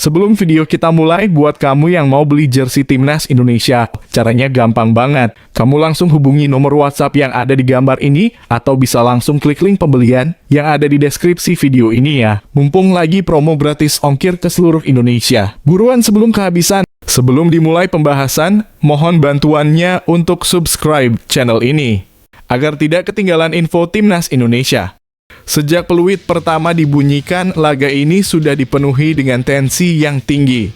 Sebelum video kita mulai, buat kamu yang mau beli jersey Timnas Indonesia, caranya gampang banget. Kamu langsung hubungi nomor WhatsApp yang ada di gambar ini, atau bisa langsung klik link pembelian yang ada di deskripsi video ini ya. Mumpung lagi promo gratis ongkir ke seluruh Indonesia. Buruan sebelum kehabisan. Sebelum dimulai pembahasan, mohon bantuannya untuk subscribe channel ini, agar tidak ketinggalan info Timnas Indonesia. Sejak peluit pertama dibunyikan, laga ini sudah dipenuhi dengan tensi yang tinggi.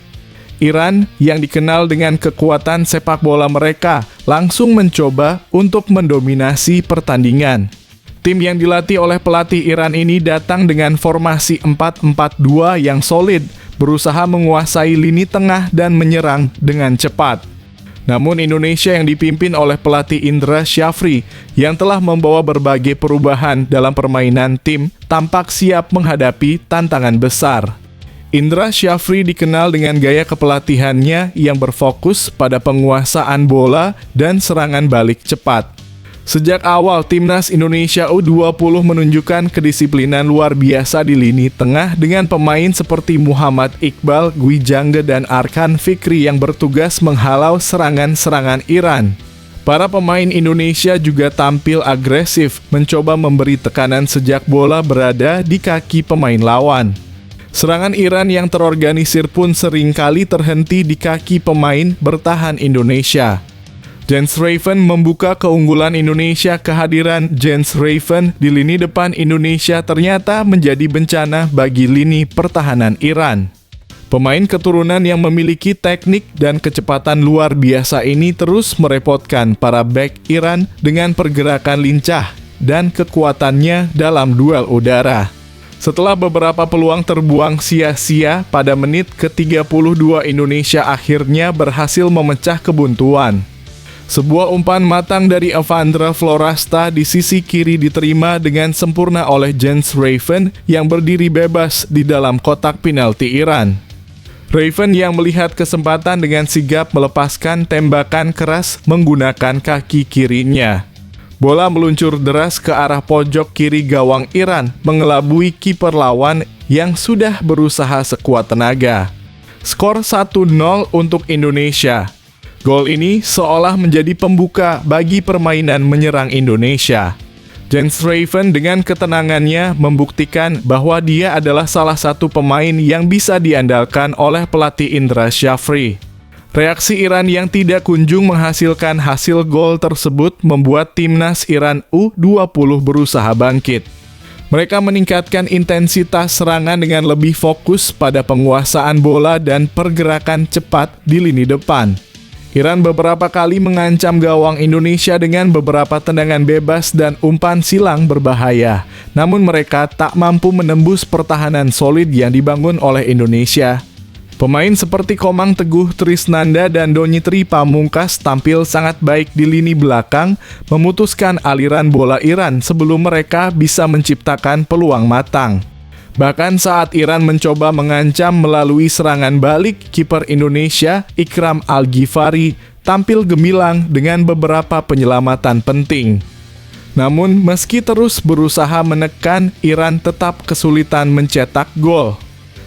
Iran, yang dikenal dengan kekuatan sepak bola mereka, langsung mencoba untuk mendominasi pertandingan. Tim yang dilatih oleh pelatih Iran ini datang dengan formasi 4-4-2 yang solid, berusaha menguasai lini tengah dan menyerang dengan cepat. Namun Indonesia yang dipimpin oleh pelatih Indra Syafri yang telah membawa berbagai perubahan dalam permainan tim tampak siap menghadapi tantangan besar. Indra Syafri dikenal dengan gaya kepelatihannya yang berfokus pada penguasaan bola dan serangan balik cepat. Sejak awal, Timnas Indonesia U20 menunjukkan kedisiplinan luar biasa di lini tengah dengan pemain seperti Muhammad Iqbal, Gwijangge, dan Arkan Fikri yang bertugas menghalau serangan-serangan Iran. Para pemain Indonesia juga tampil agresif, mencoba memberi tekanan sejak bola berada di kaki pemain lawan. Serangan Iran yang terorganisir pun seringkali terhenti di kaki pemain bertahan Indonesia. Jens Raven membuka keunggulan Indonesia. Kehadiran Jens Raven di lini depan Indonesia ternyata menjadi bencana bagi lini pertahanan Iran. Pemain keturunan yang memiliki teknik dan kecepatan luar biasa ini terus merepotkan para bek Iran dengan pergerakan lincah dan kekuatannya dalam duel udara. Setelah beberapa peluang terbuang sia-sia, pada menit ke-32 Indonesia akhirnya berhasil memecah kebuntuan. Sebuah umpan matang dari Evandra Florasta di sisi kiri diterima dengan sempurna oleh Jens Raven yang berdiri bebas di dalam kotak penalti Iran. Raven yang melihat kesempatan dengan sigap melepaskan tembakan keras menggunakan kaki kirinya. Bola meluncur deras ke arah pojok kiri gawang Iran, mengelabui kiper lawan yang sudah berusaha sekuat tenaga. Skor 1-0 untuk Indonesia. Gol ini seolah menjadi pembuka bagi permainan menyerang Indonesia. Jens Raven dengan ketenangannya membuktikan bahwa dia adalah salah satu pemain yang bisa diandalkan oleh pelatih Indra Syafri. Reaksi Iran yang tidak kunjung menghasilkan hasil gol tersebut membuat timnas Iran U20 berusaha bangkit. Mereka meningkatkan intensitas serangan dengan lebih fokus pada penguasaan bola dan pergerakan cepat di lini depan. Iran beberapa kali mengancam gawang Indonesia dengan beberapa tendangan bebas dan umpan silang berbahaya. Namun mereka tak mampu menembus pertahanan solid yang dibangun oleh Indonesia. Pemain seperti Komang Teguh Trisnanda dan Donitri Pamungkas tampil sangat baik di lini belakang, memutuskan aliran bola Iran sebelum mereka bisa menciptakan peluang matang. Bahkan saat Iran mencoba mengancam melalui serangan balik, kiper Indonesia, Ikram Al-Ghifari, tampil gemilang dengan beberapa penyelamatan penting. Namun, meski terus berusaha menekan, Iran tetap kesulitan mencetak gol.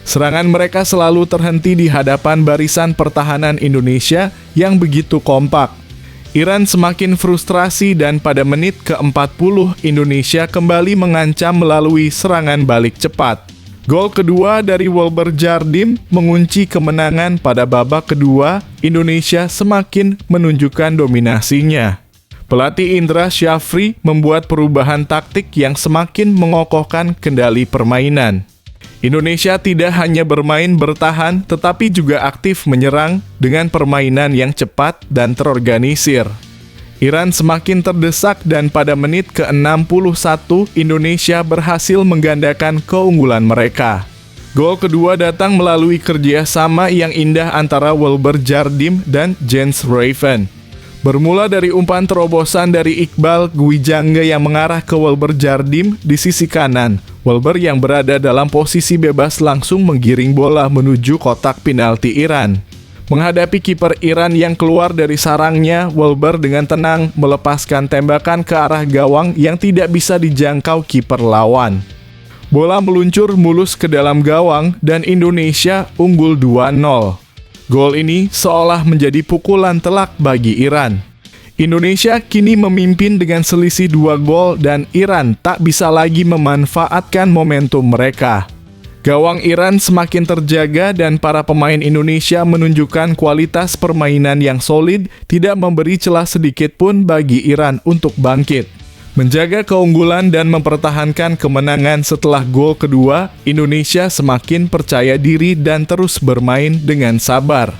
Serangan mereka selalu terhenti di hadapan barisan pertahanan Indonesia yang begitu kompak. Iran semakin frustrasi dan pada menit ke-40 Indonesia kembali mengancam melalui serangan balik cepat. Gol kedua dari Wilber Jardim mengunci kemenangan. Pada babak kedua, Indonesia semakin menunjukkan dominasinya. Pelatih Indra Syafri membuat perubahan taktik yang semakin mengokohkan kendali permainan. Indonesia tidak hanya bermain bertahan, tetapi juga aktif menyerang dengan permainan yang cepat dan terorganisir. Iran semakin terdesak dan pada menit ke-61 Indonesia berhasil menggandakan keunggulan mereka. Gol kedua datang melalui kerjasama yang indah antara Wilber Jardim dan Jens Raven. Bermula dari umpan terobosan dari Iqbal Gwijangge yang mengarah ke Wilber Jardim di sisi kanan. Wilber yang berada dalam posisi bebas langsung menggiring bola menuju kotak penalti Iran. Menghadapi kiper Iran yang keluar dari sarangnya, Wilber dengan tenang melepaskan tembakan ke arah gawang yang tidak bisa dijangkau kiper lawan. Bola meluncur mulus ke dalam gawang dan Indonesia unggul 2-0. Gol ini seolah menjadi pukulan telak bagi Iran. Indonesia kini memimpin dengan selisih 2 gol dan Iran tak bisa lagi memanfaatkan momentum mereka. Gawang Iran semakin terjaga dan para pemain Indonesia menunjukkan kualitas permainan yang solid, tidak memberi celah sedikit pun bagi Iran untuk bangkit. Menjaga keunggulan dan mempertahankan kemenangan setelah gol kedua, Indonesia semakin percaya diri dan terus bermain dengan sabar.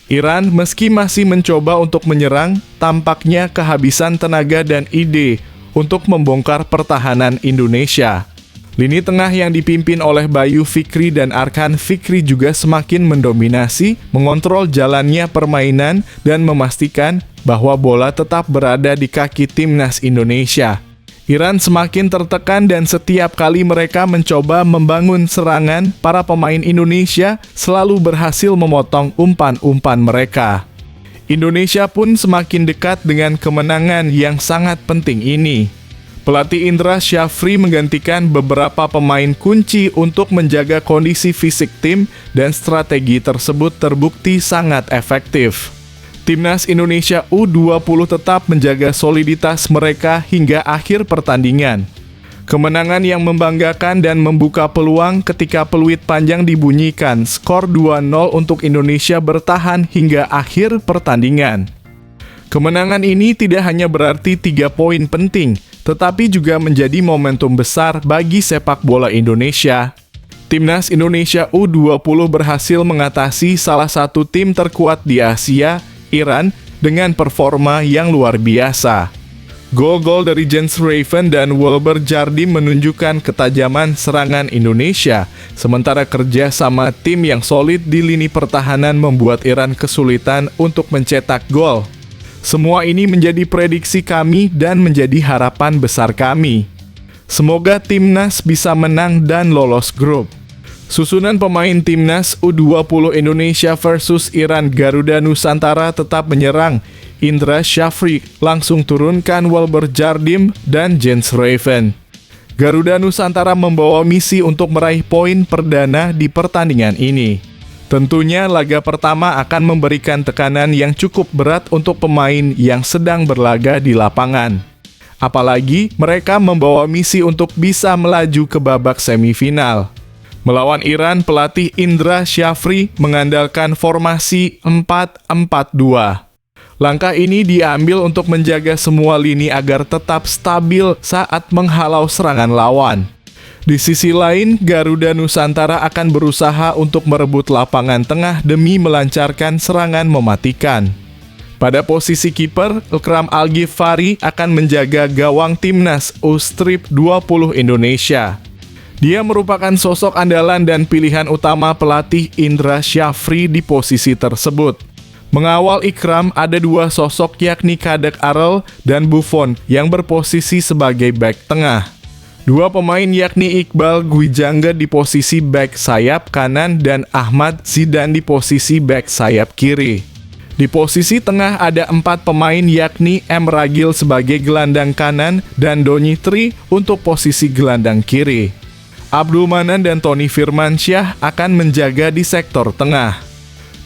Iran meski masih mencoba untuk menyerang, tampaknya kehabisan tenaga dan ide untuk membongkar pertahanan Indonesia. Lini tengah yang dipimpin oleh Bayu Fikri dan Arkan Fikri juga semakin mendominasi, mengontrol jalannya permainan dan memastikan bahwa bola tetap berada di kaki timnas Indonesia. Iran semakin tertekan dan setiap kali mereka mencoba membangun serangan, para pemain Indonesia selalu berhasil memotong umpan-umpan mereka. Indonesia pun semakin dekat dengan kemenangan yang sangat penting ini. Pelatih Indra Syafri menggantikan beberapa pemain kunci untuk menjaga kondisi fisik tim dan strategi tersebut terbukti sangat efektif. Timnas Indonesia U20 tetap menjaga soliditas mereka hingga akhir pertandingan. Kemenangan yang membanggakan dan membuka peluang ketika peluit panjang dibunyikan, skor 2-0 untuk Indonesia bertahan hingga akhir pertandingan. Kemenangan ini tidak hanya berarti 3 poin penting, tetapi juga menjadi momentum besar bagi sepak bola Indonesia. Timnas Indonesia U20 berhasil mengatasi salah satu tim terkuat di Asia, Iran, dengan performa yang luar biasa. Gol-gol dari Jens Raven dan Wilber Jardim menunjukkan ketajaman serangan Indonesia, sementara kerja sama tim yang solid di lini pertahanan membuat Iran kesulitan untuk mencetak gol. Semua ini menjadi prediksi kami dan menjadi harapan besar kami. Semoga timnas bisa menang dan lolos grup. Susunan pemain timnas U20 Indonesia versus Iran, Garuda Nusantara tetap menyerang. Indra Syafri langsung turunkan Wilber Jardim dan Jens Raven. Garuda Nusantara membawa misi untuk meraih poin perdana di pertandingan ini. Tentunya laga pertama akan memberikan tekanan yang cukup berat untuk pemain yang sedang berlaga di lapangan. Apalagi mereka membawa misi untuk bisa melaju ke babak semifinal. Melawan Iran, pelatih Indra Syafri mengandalkan formasi 4-4-2. Langkah ini diambil untuk menjaga semua lini agar tetap stabil saat menghalau serangan lawan. Di sisi lain, Garuda Nusantara akan berusaha untuk merebut lapangan tengah demi melancarkan serangan mematikan. Pada posisi kiper, Ikram Al-Ghifari akan menjaga gawang timnas U20 Indonesia. Dia merupakan sosok andalan dan pilihan utama pelatih Indra Syafri di posisi tersebut. Mengawal Ikram ada 2 sosok yakni Kadek Arel dan Buffon yang berposisi sebagai bek tengah. 2 pemain yakni Iqbal Gwijangge di posisi bek sayap kanan dan Ahmad Zidan di posisi bek sayap kiri. Di posisi tengah ada 4 pemain yakni M. Ragil sebagai gelandang kanan dan Donitri untuk posisi gelandang kiri. Abdul Manan dan Tony Firmansyah akan menjaga di sektor tengah.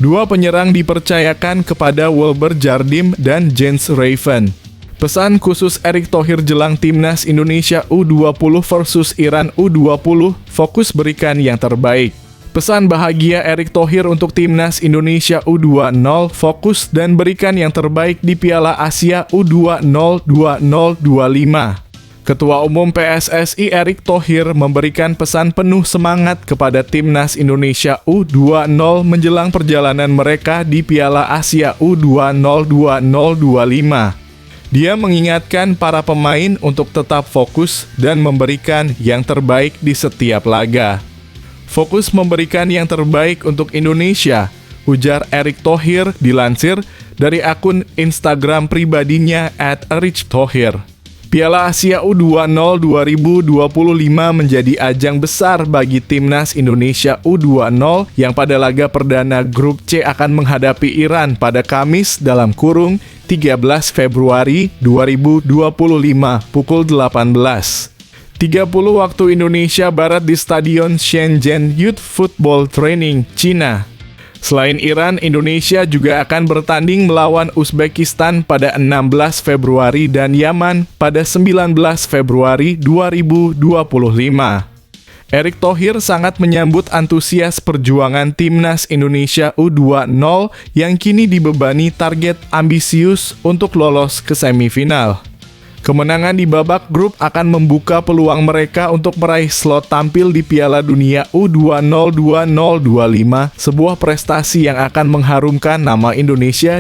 2 penyerang dipercayakan kepada Wilber Jardim dan Jens Raven. Pesan khusus Erick Thohir jelang timnas Indonesia U20 versus Iran U20, fokus berikan yang terbaik. Pesan bahagia Erick Thohir untuk timnas Indonesia U20, fokus dan berikan yang terbaik di Piala Asia U20 2025. Ketua Umum PSSI Erick Thohir memberikan pesan penuh semangat kepada timnas Indonesia U20 menjelang perjalanan mereka di Piala Asia U20 2025. Dia mengingatkan para pemain untuk tetap fokus dan memberikan yang terbaik di setiap laga. Fokus memberikan yang terbaik untuk Indonesia, ujar Erick Thohir dilansir dari akun Instagram pribadinya @erichthohir. Piala Asia U20 2025 menjadi ajang besar bagi timnas Indonesia U20 yang pada laga perdana grup C akan menghadapi Iran pada Kamis (13 Februari 2025 pukul 18. 30 waktu Indonesia Barat di Stadion Shenzhen Youth Football Training, Cina. Selain Iran, Indonesia juga akan bertanding melawan Uzbekistan pada 16 Februari dan Yaman pada 19 Februari 2025. Erick Thohir sangat menyambut antusias perjuangan Timnas Indonesia U20 yang kini dibebani target ambisius untuk lolos ke semifinal. Kemenangan di babak grup akan membuka peluang mereka untuk meraih slot tampil di Piala Dunia U20 2025, sebuah prestasi yang akan mengharumkan nama Indonesia